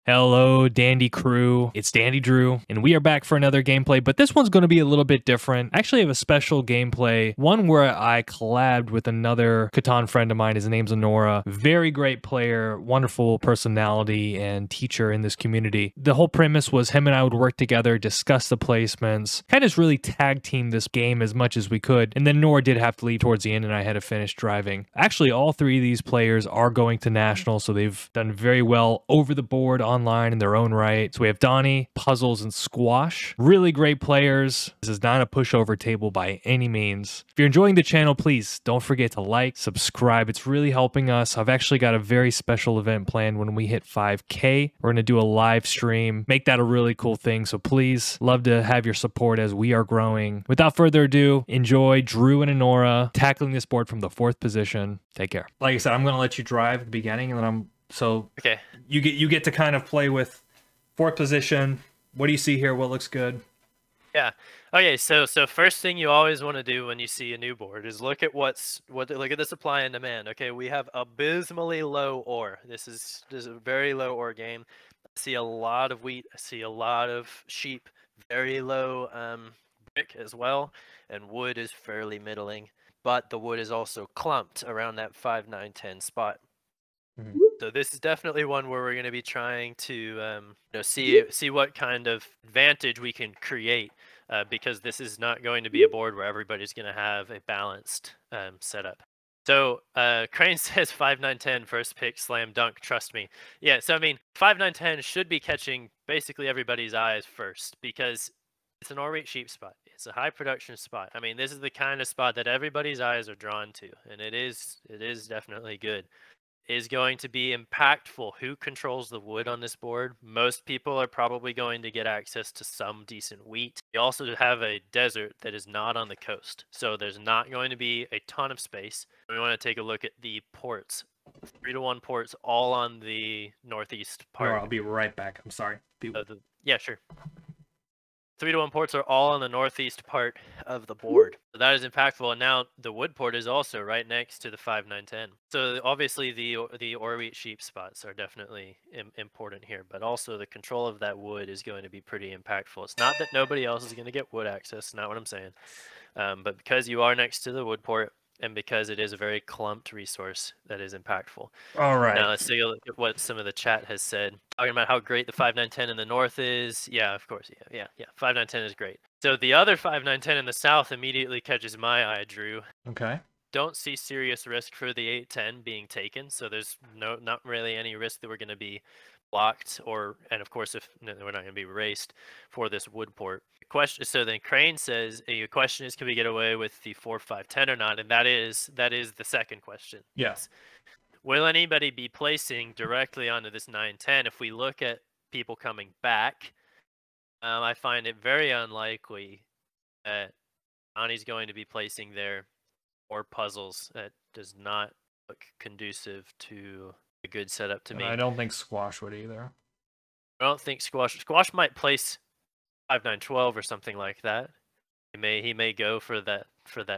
Hello, Dandy crew. It's DandyDrew, and we are back for another gameplay, but this one's going to be a little bit different. I actually have a special gameplay, one where I collabed with another Catan friend of mine. His name's Anora. Very great player, wonderful personality, and teacher in this community. The whole premise was him and I would work together, discuss the placements, kind of just really tag team this game as much as we could, and then Nora did have to leave towards the end, and I had to finish driving. Actually, all three of these players are going to Nationals, so they've done very well over the board online in their own right. So we have Donnie, Puzzles, and Squash. Really great players. This is not a pushover table by any means. If you're enjoying the channel, please don't forget to like, subscribe. It's really helping us. I've actually got a very special event planned when we hit 5K. We're going to do a live stream, make that a really cool thing. So please, love to have your support as we are growing. Without further ado, enjoy Drew and Anora tackling this board from the 4th position. Take care. Like I said, I'm going to let you drive at the beginning, and then okay. You get to kind of play with 4th position. What do you see here? What looks good? Yeah. Okay. So first thing you always want to do when you see a new board is look at look at the supply and demand. Okay, we have abysmally low ore. This is a very low ore game. I see a lot of wheat. I see a lot of sheep. Very low brick as well, and wood is fairly middling. But the wood is also clumped around that 5, 9, 10 spot. So this is definitely one where we're going to be trying to see what kind of advantage we can create, because this is not going to be a board where everybody's going to have a balanced setup. So Crane says 5, 9, 10 first pick slam dunk, trust me. Yeah, so I mean 5, 9, 10 should be catching basically everybody's eyes first, because it's an all-rate sheep spot. It's a high production spot. I mean, this is the kind of spot that everybody's eyes are drawn to, and it is definitely good. Is going to be impactful. Who controls the wood on this board? Most people are probably going to get access to some decent wheat. You also have a desert that is not on the coast, so there's not going to be a ton of space. We want to take a look at the ports. 3-to-1 ports all on the northeast part. I'll be right back. I'm sorry. Yeah, sure. 3-to-1 ports are all on the northeast part of the board. So that is impactful. And now the wood port is also right next to the 5, 9, 10. So obviously the ore wheat sheep spots are definitely important here, but also the control of that wood is going to be pretty impactful. It's not that nobody else is going to get wood access, not what I'm saying. But because you are next to the wood port, and because it is a very clumped resource, that is impactful. All right. Now let's take a look at what some of the chat has said. Talking about how great the 5, 9, 10 in the north is. Yeah, of course. Yeah. 5, 9, 10 is great. So the other 5, 9, 10 in the south immediately catches my eye, Drew. Okay. Don't see serious risk for the 8, 10 being taken. So there's not really any risk that we're going to be blocked, and of course if we're not going to be raced for this wood port. So then Crane says your question is, can we get away with the 4, 5, 10 or not? And that is the second question. Yes. Will anybody be placing directly onto this 9, 10? If we look at people coming back, I find it very unlikely that Donnie's going to be placing there, or Puzzles. That does not look conducive to a good setup to me. I don't think Squash would either. I don't think Squash might place 5, 9, 12 or something like that. He may go for that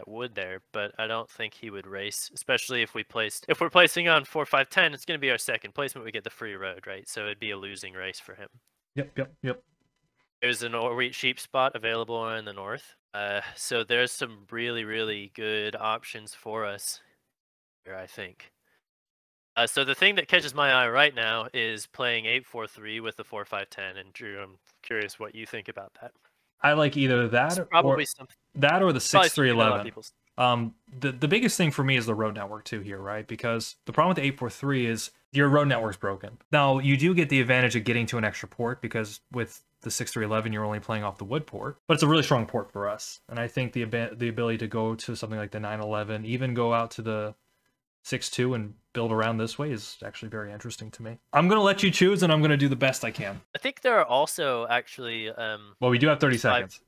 wood there, but I don't think he would race, especially if we're placing on 4, 5, 10, it's going to be our second placement. We get the free road, right? So it'd be a losing race for him. Yep. There's an ore wheat sheep spot available in the north. So there's some really, really good options for us here, I think. So the thing that catches my eye right now is playing 8-4-3 with the 4, 5, 10. And Drew, I'm curious what you think about that. I like either that or the 6-3-11. The biggest thing for me is the road network too here, right? Because the problem with the 8-4-3 is your road network's broken. Now you do get the advantage of getting to an extra port, because with the 6-3-11 you're only playing off the wood port, but it's a really strong port for us. And I think the ability to go to something like the 9-11, even go out to the 6-2 and build around this way is actually very interesting to me. I'm going to let you choose, and I'm going to do the best I can. I think there are also actually... well, we do have 30 seconds.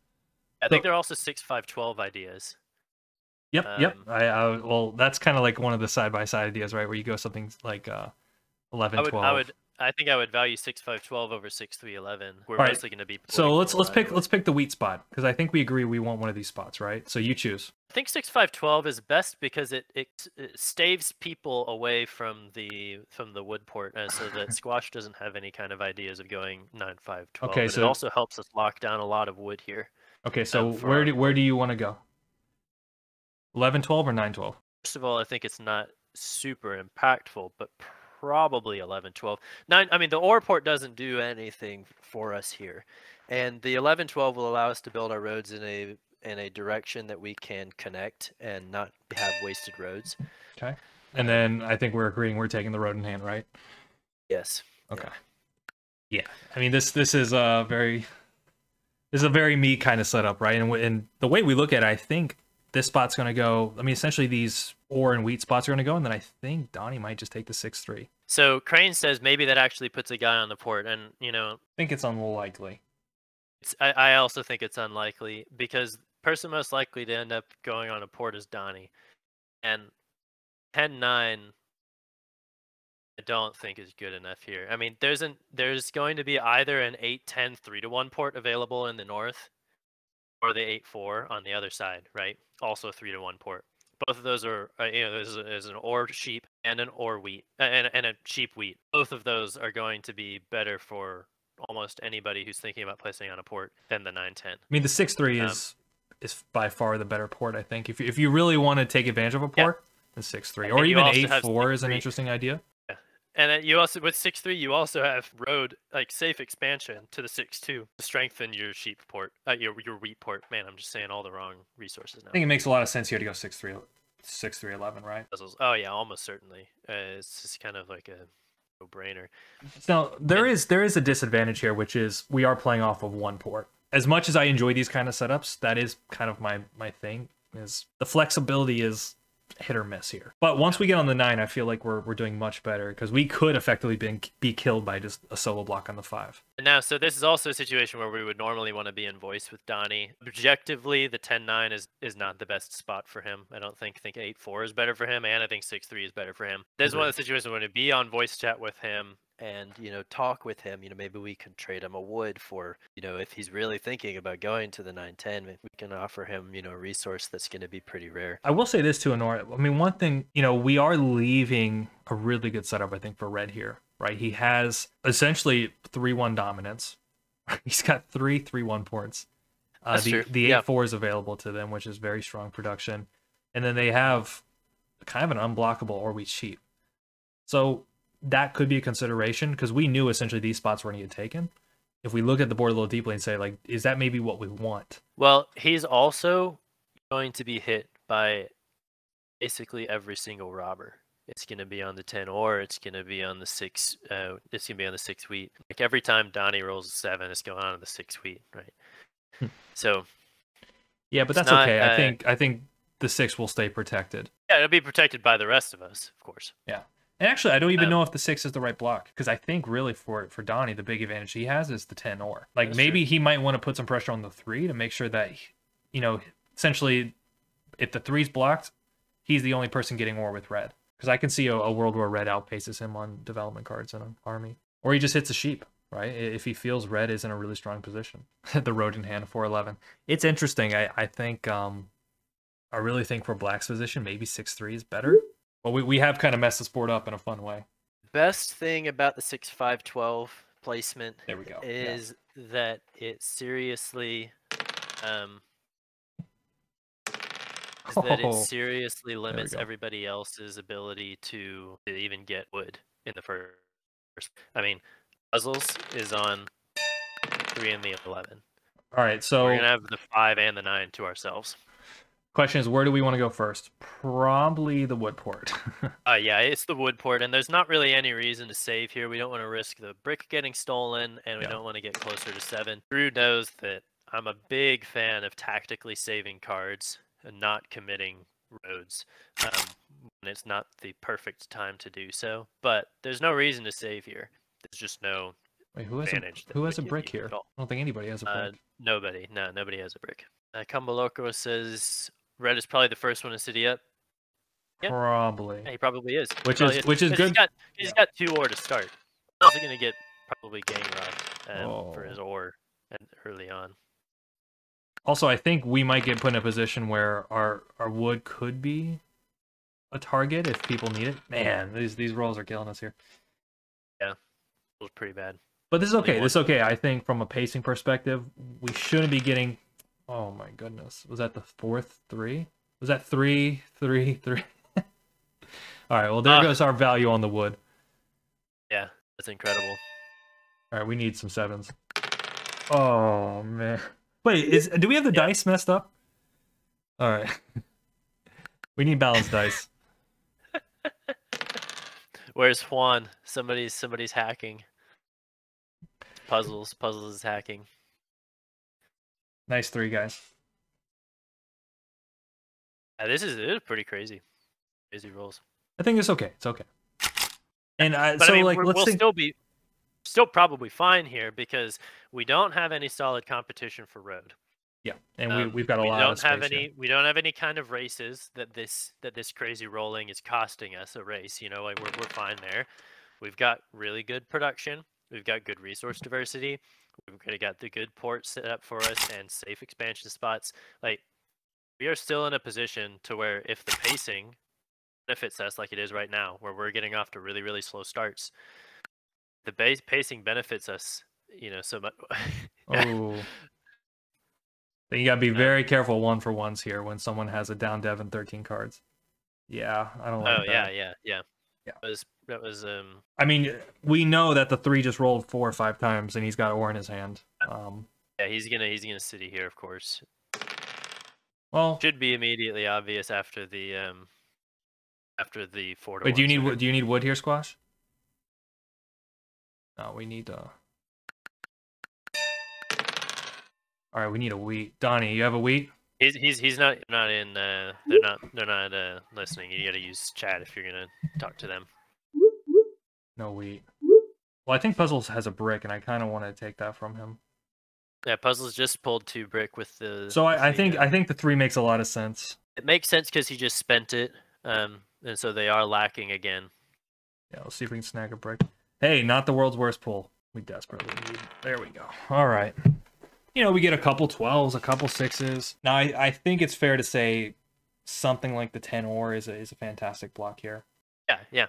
I think there are also 6, 5, 12 ideas. Yep. Well, that's kind of like one of the side-by-side ideas, right? Where you go something like 11, 12. I think I would value 6-5-12 over 6-3-11. We're All right. mostly going to be. So let's pick anyway. the wheat spot, because I think we agree we want one of these spots, right? So you choose. I think 6-5-12 is best because it staves people away from the wood port, so that squash doesn't have any kind of ideas of going 9-5-12. Okay, but so it also helps us lock down a lot of wood here. Okay, so where do you want to go? 11-12 or 9-12? First of all, I think it's not super impactful, but probably 11-12. 9. I mean, the ore port doesn't do anything for us here, and the 11-12 will allow us to build our roads in a direction that we can connect and not have wasted roads. Okay. And then I think we're agreeing we're taking the road in hand, right? Yes. Okay. Yeah. I mean, this is a very me kind of setup, right? And the way we look at it, I think this spot's going to go. I mean, essentially these ore and wheat spots are going to go, and then I think Donnie might just take the 6-3. So Crane says maybe that actually puts a guy on the port, and I think it's unlikely. I also think it's unlikely because person most likely to end up going on a port is Donnie, and 10-9. I don't think is good enough here. I mean, there's going to be either an 8-10 3-1 port available in the north, or the 8-4 on the other side, right? Also 3-1 port. Both of those are, there's an ore sheep and an ore wheat, and a sheep wheat. Both of those are going to be better for almost anybody who's thinking about placing on a port than the 9-10. I mean, the 6-3 is by far the better port, I think. If you really want to take advantage of a port, the 6-3, or even 8-4 is an interesting idea. And then you also, with 6-3, you also have road, like safe expansion to the 6-2 to strengthen your sheep port, your wheat port. Man, I'm just saying all the wrong resources now. I think it makes a lot of sense here to go 6-3-11, right? Oh yeah, almost certainly. It's just kind of like a no-brainer. Now there is a disadvantage here, which is we are playing off of one port. As much as I enjoy these kind of setups, that is kind of my thing. Is the flexibility is hit or miss here. But once we get on the 9, I feel like we're doing much better, because we could effectively be killed by just a solo block on the 5. Now, so this is also a situation where we would normally want to be in voice with Donnie. Objectively, the 10-9 is not the best spot for him. I don't think 8-4 is better for him, and I think 6-3 is better for him. This is one of the situations where to be on voice chat with him and talk with him. Maybe we can trade him a wood for, if he's really thinking about going to the 9-10, we can offer him a resource that's going to be pretty rare. I will say this too, Anora. I mean, one thing, we are leaving a really good setup, I think, for Red here, right? He has essentially 3-1 dominance. He's got 3-3-1 ports. The 8-4 is available to them, which is very strong production, and then they have kind of an unblockable or wheat sheep. So that could be a consideration, because we knew essentially these spots were going to get taken. If we look at the board a little deeply and say, like, is that maybe what we want? Well, he's also going to be hit by basically every single robber. It's going to be on the 10 ore, it's going to be on the 6, it's going to be on the 6 wheat. Like every time Donnie rolls a 7, it's going on the 6 wheat, right? So yeah, but that's not, okay. I think the 6 will stay protected. Yeah, it'll be protected by the rest of us, of course. Yeah. And actually, I don't even know if the 6 is the right block, because I think really for Donnie, the big advantage he has is the 10 ore. Like, that's maybe true. He might want to put some pressure on the 3 to make sure that, essentially, if the 3's blocked, he's the only person getting ore with red. Because I can see a world where red outpaces him on development cards in an army. Or he just hits a sheep, right? If he feels red is in a really strong position. The road in hand, 4-11. It's interesting. I think, I really think for black's position, maybe 6-3 is better. Well, we have kind of messed this board up in a fun way. Best thing about the 6-5-12 placement there we go. is that it seriously limits everybody else's ability to even get wood in the first. I mean, puzzles is on 3 and the 11. All right, so we're gonna have the 5 and the 9 to ourselves. Question is, where do we want to go first? Probably the wood port. Yeah, it's the wood port, and there's not really any reason to save here. We don't want to risk the brick getting stolen, and we don't want to get closer to 7. Drew knows that I'm a big fan of tactically saving cards and not committing roads when it's not the perfect time to do so. But there's no reason to save here. There's just no advantage. Who has a brick here? I don't think anybody has a brick. Nobody. No, nobody has a brick. Kumbaloco says red is probably the first one to city up. Yep. Probably. Yeah, he probably is. Which is good. He's got 2 ore to start. also gonna get probably gang rocked for his Oh. ore and early on. Also, I think we might get put in a position where our wood could be a target if people need it. Man, these rolls are killing us here. Yeah, it was pretty bad. But this is okay. Only This is one. okay. I think from a pacing perspective, we shouldn't be getting. Oh my goodness, was that the fourth three? Was that 3, 3, 3? All right. Well, there goes our value on the wood. Yeah, that's incredible. All right, we need some 7s. Oh man. Wait, do we have the dice messed up? All right. We need balanced dice. Where's Juan? Somebody's hacking. Puzzles is hacking. Nice 3, guys. This is pretty crazy. Crazy rolls. I think it's okay. It's okay. And but so I mean, like, let's think. Still probably fine here because we don't have any solid competition for road. Yeah, and we've got a lot of space here. We don't have any kind of races that this crazy rolling is costing us a race. You know, like we're fine there. We've got really good production. We've got good resource diversity. We've got the good port set up for us and safe expansion spots. Like we are still in a position to where if the pacing benefits us like it is right now, where we're getting off to really, really slow starts, the pacing benefits us, you know, so much. Oh. Then you gotta be very careful 1-for-1s here when someone has a down dev and 13 cards. Yeah, I don't like that. Yeah. That was I mean, we know that the 3 just rolled 4 or 5 times, and he's got ore in his hand. Yeah, he's gonna city here, of course. Well, should be immediately obvious after the 4 to 1. Wait, do you need wood here, Squash? No, we need All right, we need a wheat. Donnie, you have a wheat? He's not in. They're not listening. You got to use chat if you're gonna talk to them. No wheat. Well, I think Puzzles has a brick, and I kind of want to take that from him. Yeah, Puzzles just pulled 2 brick with the. So I think the 3 makes a lot of sense. It makes sense because he just spent it, and so they are lacking again. Yeah, let's see if we can snag a brick. Hey, not the world's worst pull. We desperately need. There we go. All right. You know, we get a couple 12s, a couple 6s. Now, I think it's fair to say something like the 10 ore is a fantastic block here. Yeah.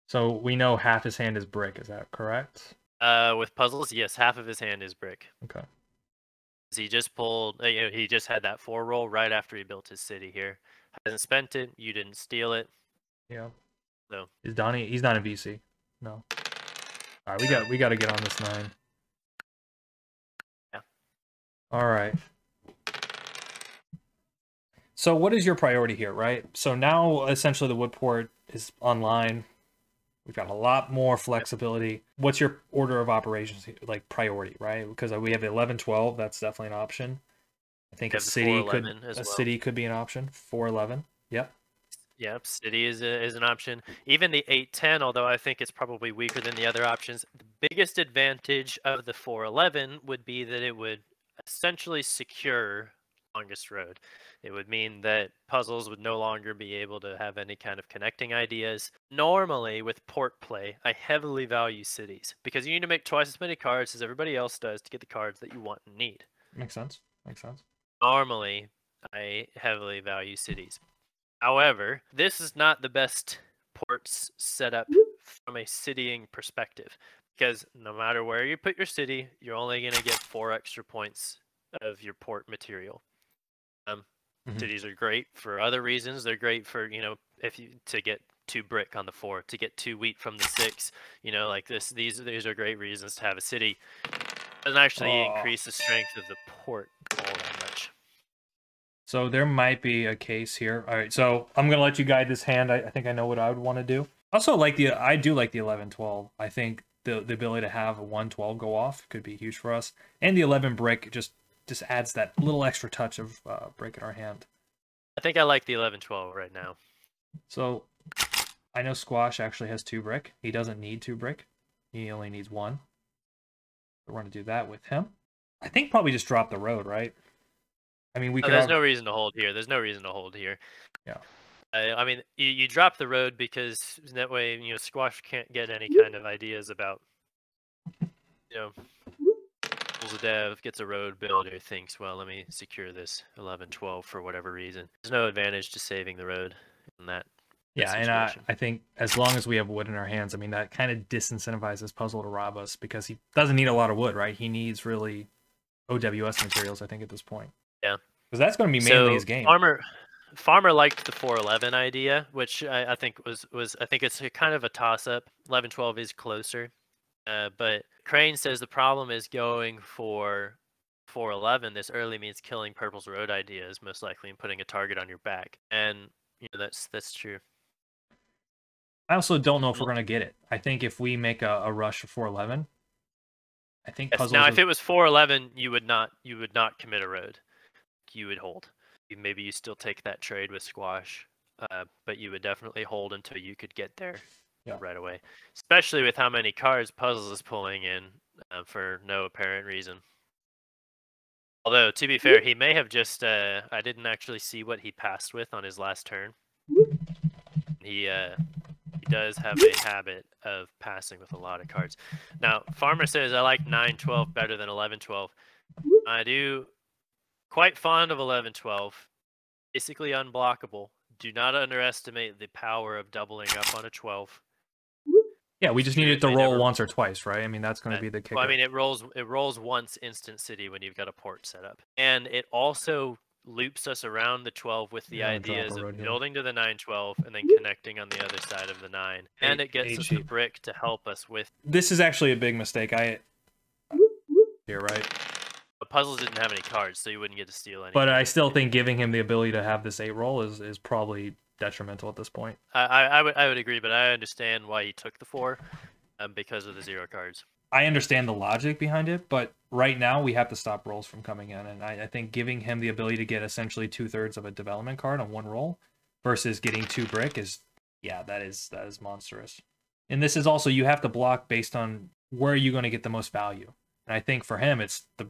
So we know half his hand is brick. Is that correct? With Puzzles, yes, half of his hand is brick. Okay. He just pulled. He just had that 4 roll right after he built his city here. Hasn't spent it. You didn't steal it. Yeah. So is Donnie? He's not in VC. No. All right, we got to get on this 9. Yeah. All right. So what is your priority here, right? So now essentially the wood port is online. We've got a lot more flexibility. What's your order of operations, like priority, right? Because we have 11-12. That's definitely an option. I think a city could be an option. 4-11. Yep. Yep, city is an option. Even the 8-10, although I think it's probably weaker than the other options. The biggest advantage of the 4-11 would be that it would essentially secure longest road. It would mean that Puzzles would no longer be able to have any kind of connecting ideas. Normally, with port play, I heavily value cities because you need to make twice as many cards as everybody else does to get the cards that you want and need. Makes sense. Normally, I heavily value cities. However, this is not the best ports setup from a citying perspective because no matter where you put your city, you're only going to get 4 extra points of your port material. Cities are great for other reasons. They're great for, to get 2 brick on the 4, to get 2 wheat from the 6, like this. These are great reasons to have a city. It doesn't actually increase the strength of the port all that much. So there might be a case here. All right, so I'm gonna let you guide this hand. I think I know what I would want to do. Also, I do like the 11-12. I think the ability to have a 1-12 go off could be huge for us, and the 11 brick just adds that little extra touch of brick in our hand. I think I like the 11-12 right now. So I know Squash actually has 2 brick. He doesn't need 2 brick. He only needs 1. We're going to do that with him. I think probably just drop the road, right? I mean, there's no reason to hold here. Yeah. I mean, you drop the road because that way, Squash can't get any kind of ideas about you know, pulls a dev, gets a road builder, thinks, well, let me secure this 11-12 for whatever reason. There's no advantage to saving the road in that. Yeah, and I think as long as we have wood in our hands, I mean, that kind of disincentivizes Puzzle to rob us because he doesn't need a lot of wood, right? He needs really OWS materials, I think, at this point. Yeah. Because that's going to be mainly his game. Farmer liked the 411 idea, which I think I think it's kind of a toss-up. 11-12 is closer. But Crane says the problem is going for 411 this early means killing Purple's road ideas, most likely, and putting a target on your back. And you know that's true. I also don't know if we're gonna get it. I think if we make a rush for 411, I think yes. Now if it was 411, you would not commit a road. You would hold. Maybe you still take that trade with Squash, but you would definitely hold until you could get there right away. Especially with how many cards Puzzles is pulling in for no apparent reason. Although, to be fair, he may have just... I didn't actually see what he passed with on his last turn. He does have a habit of passing with a lot of cards. Now, Farmer says, I like 9-12 better than 11-12. I do quite fond of 11-12. Basically unblockable. Do not underestimate the power of doubling up on a 12. Yeah, we just need it to roll once or twice, right? I mean, that's going to be the kicker. Well, I mean, it rolls once instant city when you've got a port set up. And it also loops us around the 12 with the ideas of building to the 9-12 and then connecting on the other side of the 9. And it gets us a brick to help us with... This is actually a big mistake. Here, right? But Puzzles didn't have any cards, so you wouldn't get to steal any. But I still think giving him the ability to have this 8 roll is probably detrimental at this point. I would agree, but I understand why he took the 4 because of the 0 cards. I understand the logic behind it, but right now we have to stop rolls from coming in, and I think giving him the ability to get essentially 2/3 of a development card on 1 roll versus getting 2 brick is, yeah, that is monstrous. And this is also, you have to block based on where you're going to get the most value. And I think for him, it's the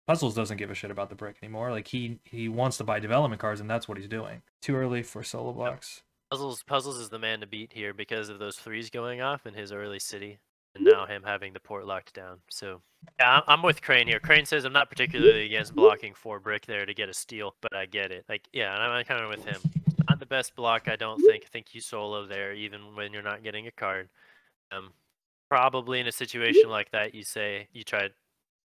Puzzles doesn't give a shit about the brick anymore. Like he wants to buy development cards, and that's what he's doing. Too early for solo blocks. Puzzles is the man to beat here because of those 3s going off in his early city, and now him having the port locked down. So yeah, I'm with Crane here. Crane says I'm not particularly against blocking 4 brick there to get a steal, but I get it. Like, yeah, and I'm kind of with him. Not the best block, I don't think. I think you solo there even when you're not getting a card. Probably in a situation like that, you try.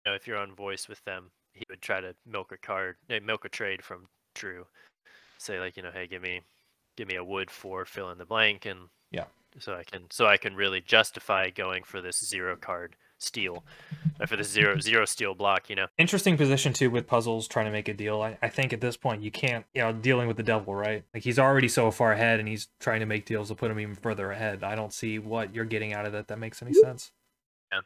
You know, if you're on voice with them, he would try to milk a trade from Drew. Say like, you know, hey, give me a wood for fill in the blank, and yeah, so I can really justify going for this 0 card steal, for the zero steal block. You know, interesting position too with Puzzles trying to make a deal. I think at this point you can't, you know, dealing with the devil, right? Like he's already so far ahead, and he's trying to make deals to put him even further ahead. I don't see what you're getting out of that makes any sense. Yeah.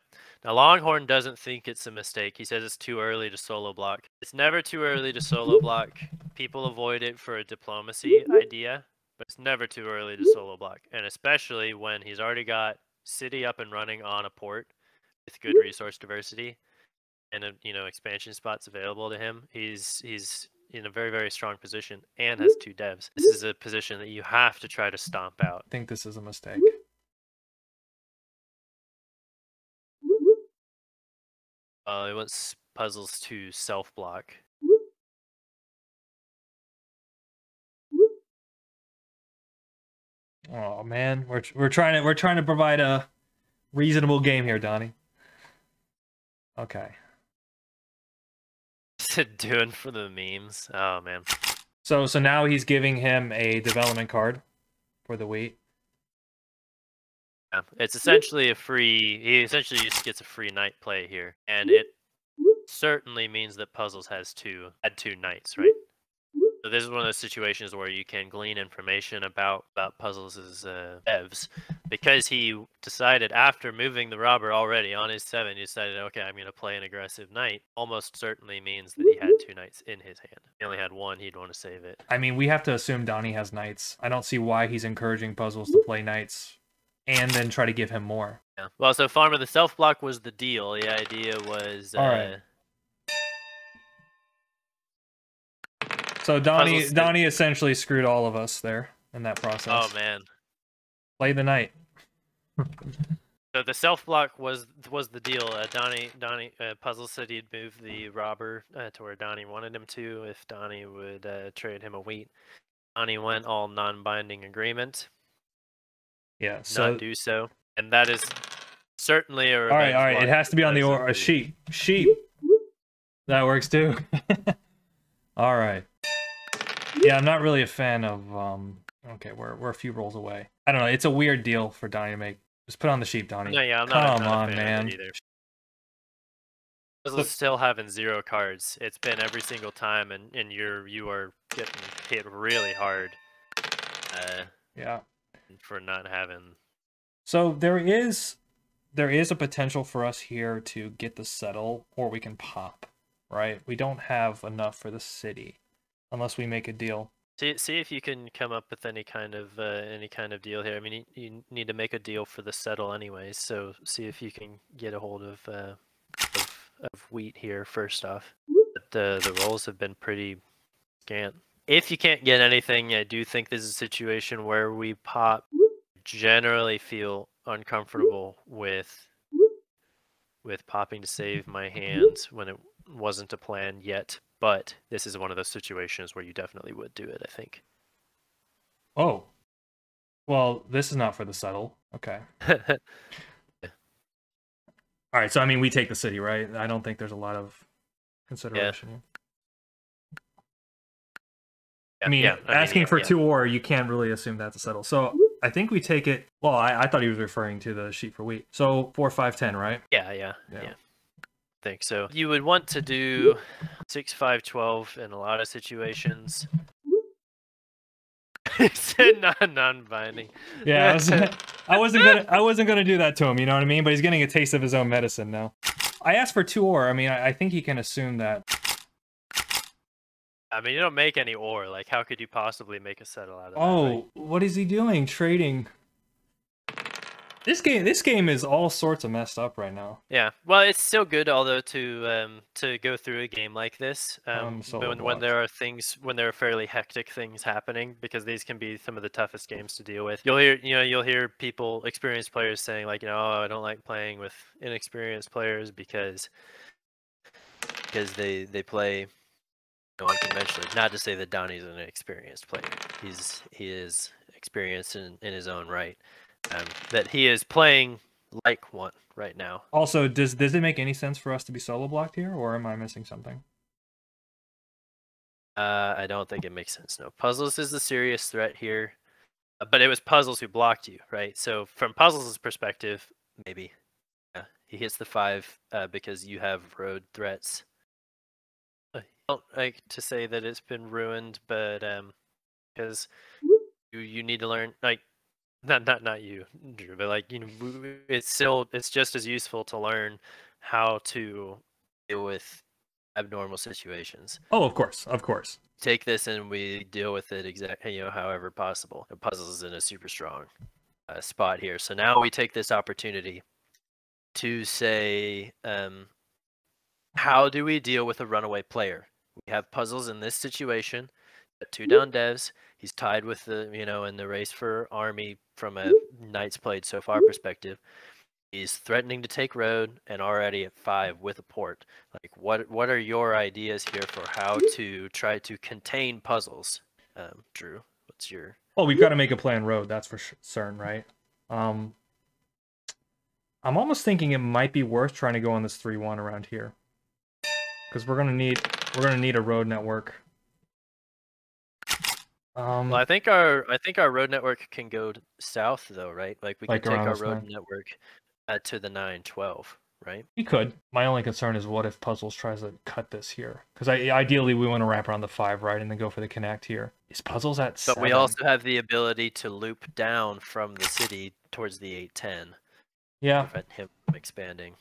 Now, Longhorn doesn't think it's a mistake. He says it's too early to solo block. It's never too early to solo block. People avoid it for a diplomacy idea, but it's never too early to solo block. And especially when he's already got city up and running on a port with good resource diversity and, you know, expansion spots available to him. He's in a very, very strong position and has 2 devs. This is a position that you have to try to stomp out. I think this is a mistake. It wants Puzzles to self-block. Oh man, we're trying to provide a reasonable game here, Donnie. Okay. Doing for the memes. Oh man. So now he's giving him a development card for the wheat. Yeah, it's essentially a free. He essentially just gets a free knight play here, and it certainly means that Puzzles had 2 knights, right? So this is one of those situations where you can glean information about Puzzles' devs, because he decided after moving the robber already on his 7, he decided, okay, I'm going to play an aggressive knight. Almost certainly means that he had 2 knights in his hand. He only had 1, he'd want to save it. I mean, we have to assume Donnie has knights. I don't see why he's encouraging Puzzles to play knights and then try to give him more. Yeah. Well, so Farmer, the self-block was the deal. The idea was... All right. So Donnie essentially screwed all of us there in that process. Oh, man. Play the knight. So the self block was the deal. Donnie Puzzle said he'd move the robber to where Donnie wanted him to if Donnie would trade him a wheat. Donnie went all non-binding agreement. Yeah. Not do so, and that is certainly a all revenge. right. It has to be on the or a sheep. Sheep. That works too. All right. Yeah, I'm not really a fan of. Okay, we're a few rolls away. I don't know. It's a weird deal for Donnie to make. Just put on the sheep, Donnie. No, yeah, I'm not a fan man. of it either. Puzzle's still having 0 cards. It's been every single time, and you are getting hit really hard. Yeah. For not having. So there is a potential for us here to get the settle, or we can pop. Right? We don't have enough for the city, unless we make a deal. See if you can come up with any kind of deal here. I mean, you need to make a deal for the settle anyways. So see if you can get a hold of wheat here first off. But the rolls have been pretty scant. If you can't get anything, I do think this is a situation where we pop. Generally feel uncomfortable with popping to save my hand when it wasn't a plan yet. But this is one of those situations where you definitely would do it, I think. Oh. Well, this is not for the settle. Okay. All right, so I mean, we take the city, right? I don't think there's a lot of consideration here. I mean, asking for 2 or, you can't really assume that's a settle. So I think we take it. Well, I thought he was referring to the sheep for wheat. So 4, 5, 10, right? Yeah. I think so. You would want to do 6, 5, 12 in a lot of situations. It's non-binding. Yeah, I wasn't gonna do that to him. You know what I mean? But he's getting a taste of his own medicine now. I asked for 2 or. I mean, I think he can assume that. I mean, you don't make any or. Like, how could you possibly make a settle out of that? Oh, right? What is he doing? Trading. This game is all sorts of messed up right now. Yeah, well, it's still good, although to go through a game like this, when there are fairly hectic things happening, because these can be some of the toughest games to deal with. You'll hear people, experienced players, saying like, oh, I don't like playing with inexperienced players because they play unconventionally. Not to say that Donnie's an experienced player. He is experienced in his own right. That he is playing like one right now. Also, does it make any sense for us to be solo blocked here, or am I missing something? I don't think it makes sense. No, Puzzles is the serious threat here, but it was Puzzles who blocked you, right? So from Puzzles' perspective, maybe he hits the 5 because you have road threats. I don't like to say that it's been ruined, but because you need to learn, like. Not you, Drew, but like, it's just as useful to learn how to deal with abnormal situations. Oh, of course. Take this and we deal with it exactly, however possible. The Puzzles is in a super strong spot here. So now we take this opportunity to say, how do we deal with a runaway player? We have Puzzles in this situation. 2 down devs. He's tied with the, in the race for army from a Knights played so far perspective. He's threatening to take road and already at 5 with a port. Like, what are your ideas here for how to try to contain Puzzles? Drew, what's your... Well, we've got to make a play on road, that's for certain, right? I'm almost thinking it might be worth trying to go on this 3-1 around here. Because we're gonna need a road network. Well, I think our road network can go south though, right? Like we could take our road network to the 9-12, right? We could. My only concern is what if Puzzles tries to cut this here? Because ideally we want to wrap around the 5, right, and then go for the connect here. Is Puzzles at 7? But we also have the ability to loop down from the city towards the 8-10. Yeah. Prevent him from expanding.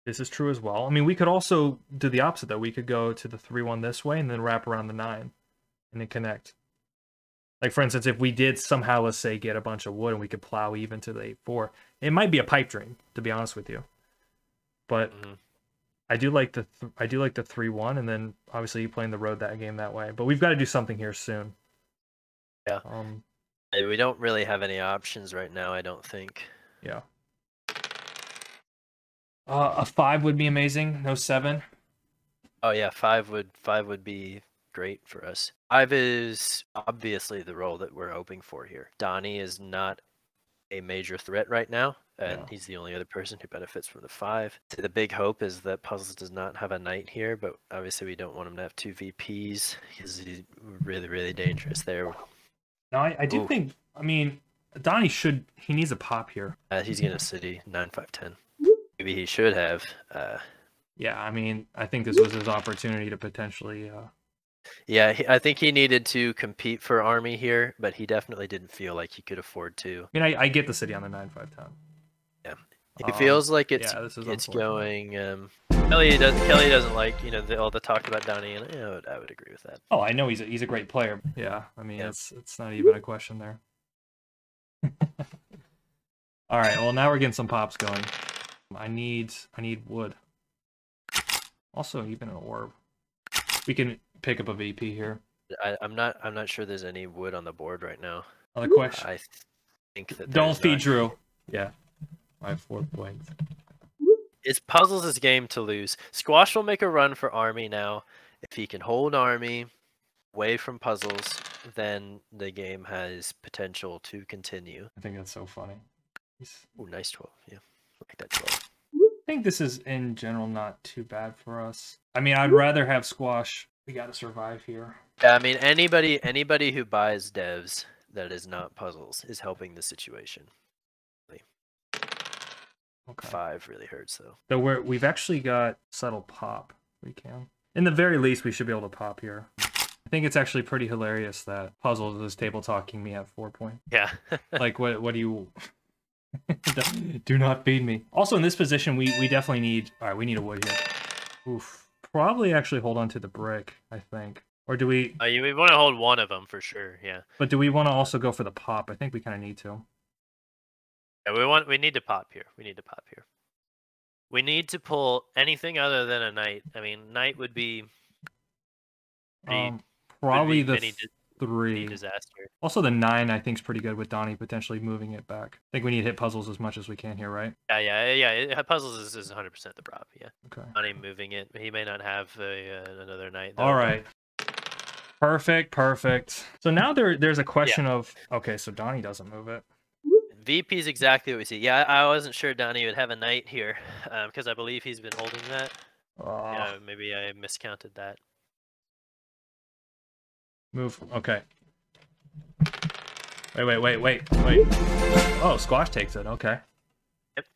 This is true as well. I mean, we could also do the opposite though. We could go to the 3-1 this way and then wrap around the 9 and then connect. Like, for instance, if we did somehow, let's say, get a bunch of wood and we could plow even to the 8-4, it might be a pipe dream, to be honest with you. But I do like the 3-1, and then obviously you playing the road that game that way. But we've got to do something here soon. Yeah. We don't really have any options right now, I don't think. Yeah. A 5 would be amazing. No 7. Oh yeah, five would be great for us. Five is obviously the role that we're hoping for here. Donnie is not a major threat right now, and Yeah. he's the only other person who benefits from the 5. So the big hope is that Puzzles does not have a knight here, but obviously we don't want him to have 2 VPs because he's really, really dangerous there. No, I do Ooh. think. I mean, Donnie should. He needs a pop here. He's gonna city 9-5-10. Maybe he should have. Yeah, I mean, I think this was his opportunity to potentially. Yeah, I think he needed to compete for army here, but he definitely didn't feel like he could afford to. I mean, I get the city on the 9-5-10. Yeah, he feels like it's yeah, this is it's unfortunate. going. Kelly doesn't like all the talk about Downey, and I would agree with that. Oh, I know he's a great player. Yeah, I mean it's not even a question there. All right, well now we're getting some pops going. I need wood. Also, even an orb. We can pick up a VP here. I'm not sure there's any wood on the board right now. Other question. I think that Don't feed not. Drew. Yeah, my 4th point. It's Puzzles' game to lose. Squash will make a run for Army now. If he can hold Army away from Puzzles, then the game has potential to continue. I think that's so funny. Ooh, nice 12. Yeah, like that 12. I think this is in general not too bad for us. I mean, I'd rather have Squash. We got to survive here. Yeah, I mean anybody who buys devs that is not Puzzles is helping the situation. Okay. 5 really hurts though. So we've actually got subtle pop. We can. In the very least, we should be able to pop here. I think it's actually pretty hilarious that Puzzles is table talking me at 4 point. Yeah. Like what do you? Do not feed me. Also in this position, we definitely need. All right, we need a wood here. Oof. Probably actually hold on to the brick. I think. Or do we? We want to hold one of them for sure. Yeah. But do we want to also go for the pop? I think we kind of need to. Yeah, we need to pop here. We need to pop here. We need to pull anything other than a knight. I mean, knight would be probably the mini 3. disaster. Also the 9 I think is pretty good with Donnie potentially moving it back. I think we need to hit Puzzles as much as we can here, right? Yeah. Puzzles is 100% the prop. Yeah. Okay. Donnie moving it. He may not have another knight. All right. Perfect. So now there's a question of okay, so Donnie doesn't move it. VP is exactly what we see. Yeah, I wasn't sure Donnie would have a knight here because I believe he's been holding that. Yeah, maybe I miscounted that. Move. Okay. Wait. Oh, Squash takes it. Okay. Yep.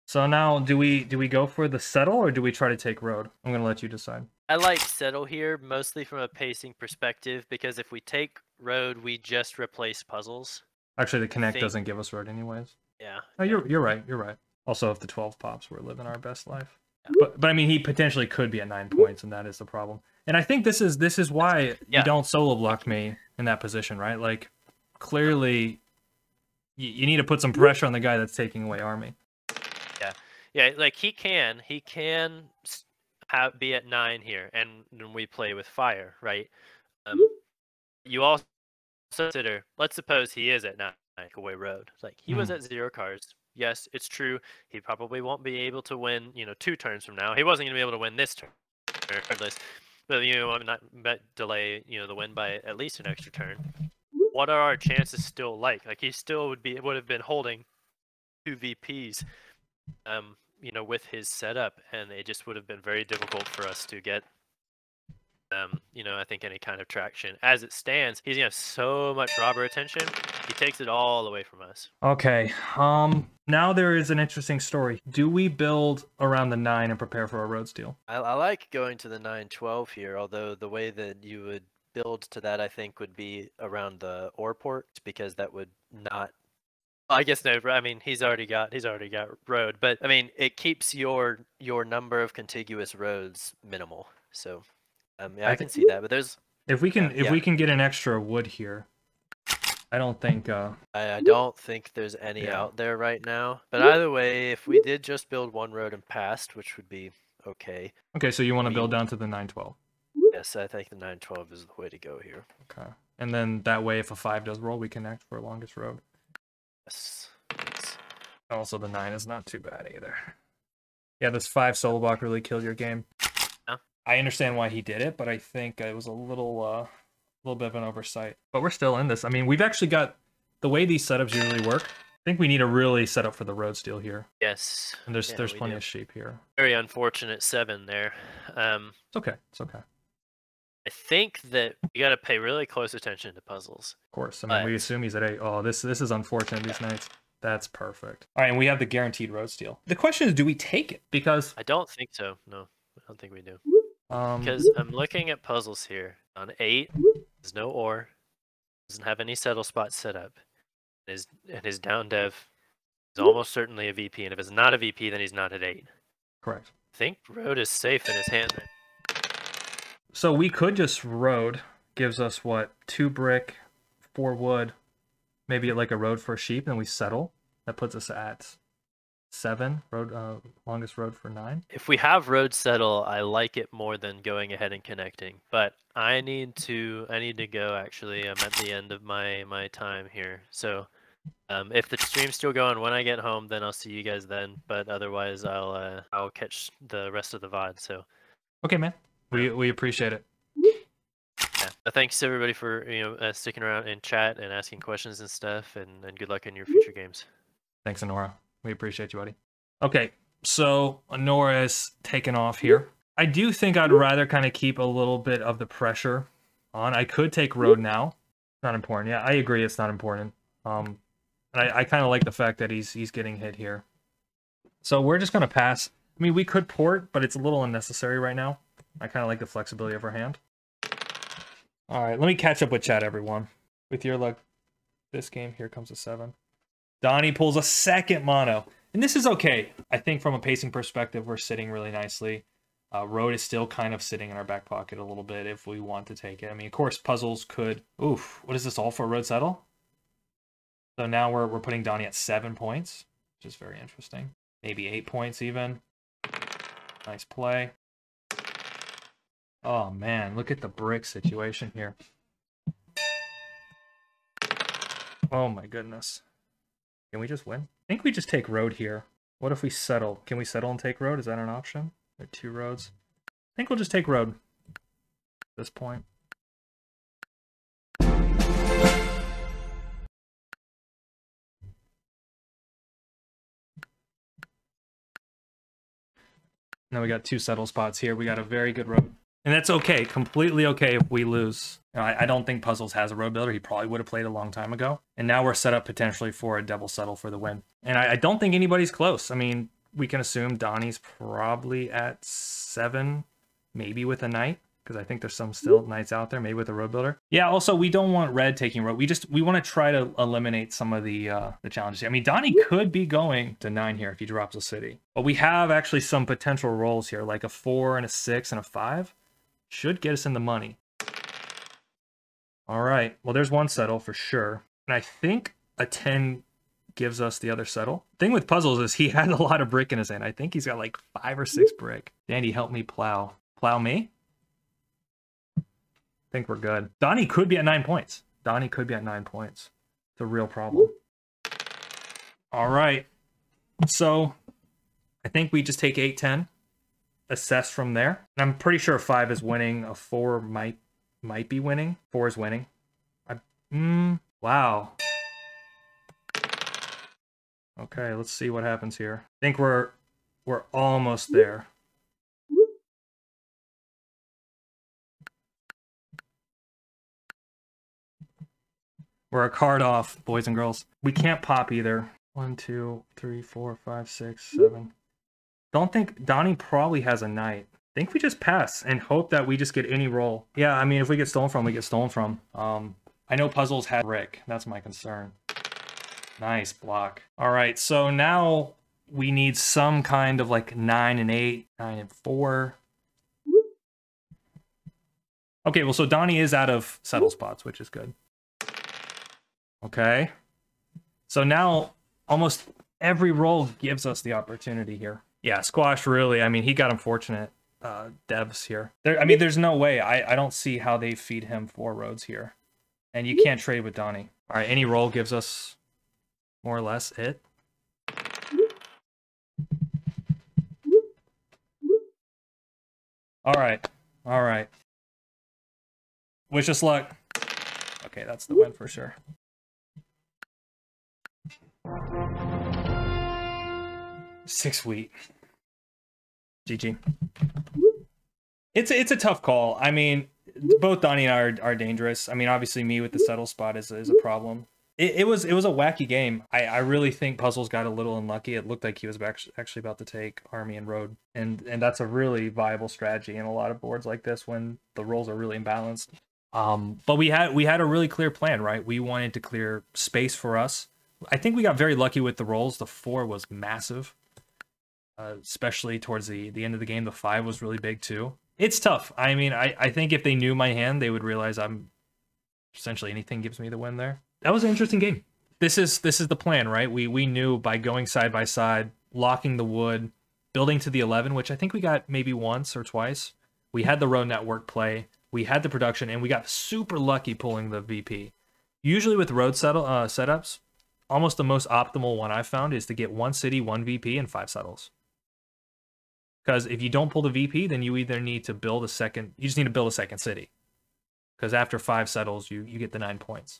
So now, do we go for the settle or do we try to take road? I'm gonna let you decide. I like settle here mostly from a pacing perspective because if we take road, we just replace puzzles. Actually, the connect doesn't give us road anyways. Yeah. Oh, you're right. Also, if the 12 pops, we're living our best life. Yeah. But I mean, he potentially could be at 9 points, and that is the problem. And I think this is why you don't solo block me in that position, right? Like, clearly, you need to put some pressure on the guy that's taking away army. Yeah, like he can be at 9 here, and then we play with fire, right? You also consider, let's suppose he is at 9 away road. Like he was at 0 cards. Yes, it's true. He probably won't be able to win, 2 turns from now. He wasn't going to be able to win this turn, regardless. But not delay, the win by at least an extra turn. What are our chances still like? Like he still would have been holding 2 VPs. With his setup, and it just would have been very difficult for us to get, I think any kind of traction. As it stands, he's gonna have so much robber attention. He takes it all away from us. Okay. Now there is an interesting story. Do we build around the 9 and prepare for a road steal? I like going to the 9-12 here, although the way that you would build to that, I think, would be around the ore port, because that would not. I guess no. I mean, he's already got road, but I mean, it keeps your number of contiguous roads minimal. So, I can see that. But there's if we can get an extra wood here, I don't think. I don't think there's any out there right now. But either way, if we did just build one road and passed, which would be okay. Okay, so you want to build down to the 9-12. Yes, I think the 9-12 is the way to go here. Okay. And then that way, if a 5 does roll, we connect for longest road. Yes. Also, the 9 is not too bad either. Yeah, this 5 solo block really killed your game. Yeah. I understand why he did it, but I think it was a little bit of an oversight. But we're still in this. I mean, we've actually got the way these setups usually work. I think we need to really set up for the road steal here. Yes. And there's plenty of sheep here. Very unfortunate 7 there. It's okay. It's okay. I think that you got to pay really close attention to puzzles. Of course. I mean, we assume he's at 8. Oh, this is unfortunate these nights. That's perfect. All right, and we have the guaranteed road steal. The question is, do we take it? Because I don't think so. No, I don't think we do. Because I'm looking at puzzles here. On 8, there's no ore. Doesn't have any settle spots set up. And his down dev is almost certainly a VP. And if it's not a VP, then he's not at 8. Correct. I think road is safe in his hand. So we could just road. Gives us, what, 2 brick, 4 wood. Maybe like a road for a sheep, and we settle. That puts us at 7. Road, longest road for 9. If we have road settle, I like it more than going ahead and connecting. But I need to go. Actually, I'm at the end of my time here. So, if the stream's still going when I get home, then I'll see you guys then. But otherwise, I'll catch the rest of the VOD. So. Okay, man. We appreciate it. Yeah. Thanks everybody for sticking around in chat and asking questions and stuff, and good luck in your future games. Thanks, Anora. We appreciate you, buddy. Okay, so Anora is taken off here. I do think I'd rather kind of keep a little bit of the pressure on. I could take road now. Not important. Yeah, I agree. It's not important. I kind of like the fact that he's getting hit here. So we're just gonna pass. I mean, we could port, but it's a little unnecessary right now. I kind of like the flexibility of our hand. All right, let me catch up with chat, everyone. With your luck, this game, here comes a 7. Donnie pulls a second mono. And this is okay. I think from a pacing perspective, we're sitting really nicely. Road is still kind of sitting in our back pocket a little bit if we want to take it. I mean, of course, puzzles could... Oof, what is this, all for a road settle? So now we're putting Donnie at 7 points, which is very interesting. Maybe 8 points even. Nice play. Oh, man, look at the brick situation here. Oh, my goodness. Can we just win? I think we just take road here. What if we settle? Can we settle and take road? Is that an option? There are 2 roads. I think we'll just take road at this point. Now we got 2 settle spots here. We got a very good road. And that's okay, completely okay if we lose. I don't think Puzzles has a road builder. He probably would have played a long time ago. And now we're set up potentially for a double settle for the win. And I don't think anybody's close. I mean, we can assume Donnie's probably at 7, maybe with a knight, because I think there's some still knights out there, maybe with a road builder. Yeah, also, we don't want red taking road. We want to try to eliminate some of the challenges. I mean, Donnie could be going to 9 here if he drops a city. But we have actually some potential rolls here, like a 4 and a 6 and a 5. Should get us in the money. All right. Well, there's 1 settle for sure. And I think a 10 gives us the other settle. Thing with puzzles is he had a lot of brick in his hand. I think he's got like 5 or 6 brick. Dandy, help me plow. Plow me? I think we're good. Donnie could be at 9 points. Donnie could be at 9 points. It's a real problem. All right. So I think we just take 8-10. Assess from there. And I'm pretty sure a 5 is winning. A 4 might be winning. 4 is winning. Wow. Okay, let's see what happens here. I think we're almost there. We're a card off, boys and girls. We can't pop either. 1, 2, 3, 4, 5, 6, 7. Don't think Donnie probably has a knight. I think we just pass and hope that we just get any roll. Yeah, I mean, if we get stolen from, we get stolen from. I know puzzles have Rick. That's my concern. Nice block. All right, so now we need some kind of like 9 and 8, 9 and 4. Okay, well, so Donnie is out of settle spots, which is good. Okay. So now almost every roll gives us the opportunity here. Yeah, Squash really, I mean, he got unfortunate devs here. I mean, there's no way. I don't see how they feed him 4 roads here. And you can't trade with Donnie. All right, any roll gives us more or less it. All right. All right. Wish us luck. Okay, that's the win for sure. Six wheat. GG. It's a tough call. I mean, both Donnie and I are dangerous. I mean, obviously me with the settle spot is a problem. It was a wacky game. I really think Puzzles got a little unlucky. It looked like he was actually about to take Army and Road, and that's a really viable strategy in a lot of boards like this when the rolls are really imbalanced. But we had a really clear plan, right? We wanted to clear space for us. I think we got very lucky with the rolls. The 4 was massive, especially towards the end of the game. The 5 was really big too. It's tough. I mean, I think if they knew my hand, they would realize I'm essentially anything gives me the win there. That was an interesting game. This is the plan, right? We knew by going side by side, locking the wood, building to the 11, which I think we got maybe once or twice. We had the road network play, we had the production, and we got super lucky pulling the VP. Usually with road setups, almost the most optimal one I've found is to get 1 city, 1 VP, and 5 settles. Because if you don't pull the VP, then you either need to build a second, you just need to build a second city. Because after 5 settles, you get the 9 points.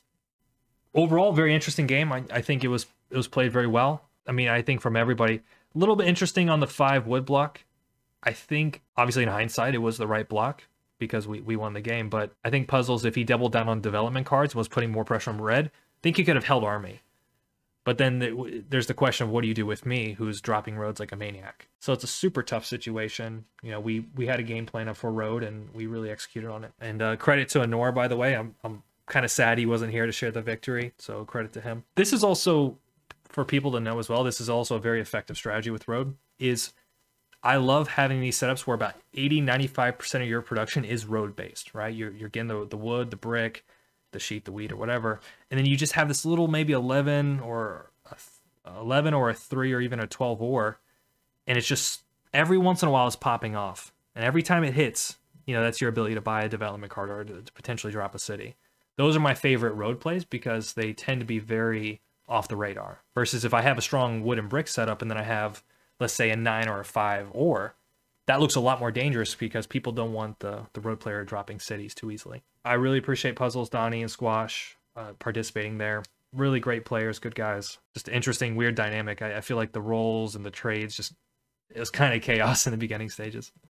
Overall, very interesting game. I think it was played very well. I mean, I think from everybody, a little bit interesting on the 5 wood block. I think, obviously in hindsight, it was the right block because we won the game. But I think Puzzles, if he doubled down on development cards and was putting more pressure on red, I think he could have held Army. But then there's the question of what do you do with me, who's dropping roads like a maniac. So it's a super tough situation. You know, we had a game plan for road, and we really executed on it. And credit to Anora, by the way. I'm kind of sad he wasn't here to share the victory, so credit to him. This is also, for people to know as well, this is also a very effective strategy with road. I love having these setups where about 80-95% of your production is road based, right? You're getting the wood, the brick, the sheet, the wheat, or whatever, and then you just have this little maybe 11 or a 3 or even a 12 ore, and it's just every once in a while it's popping off, and every time it hits, you know, that's your ability to buy a development card or to potentially drop a city. Those are my favorite road plays because they tend to be very off the radar. Versus if I have a strong wood and brick setup and then I have, let's say, a 9 or a 5 ore, that looks a lot more dangerous because people don't want the road player dropping cities too easily. I really appreciate Puzzles, Donnie, and Squash participating there. Really great players, good guys. Just an interesting, weird dynamic. I feel like the rolls and the trades it was kind of chaos in the beginning stages.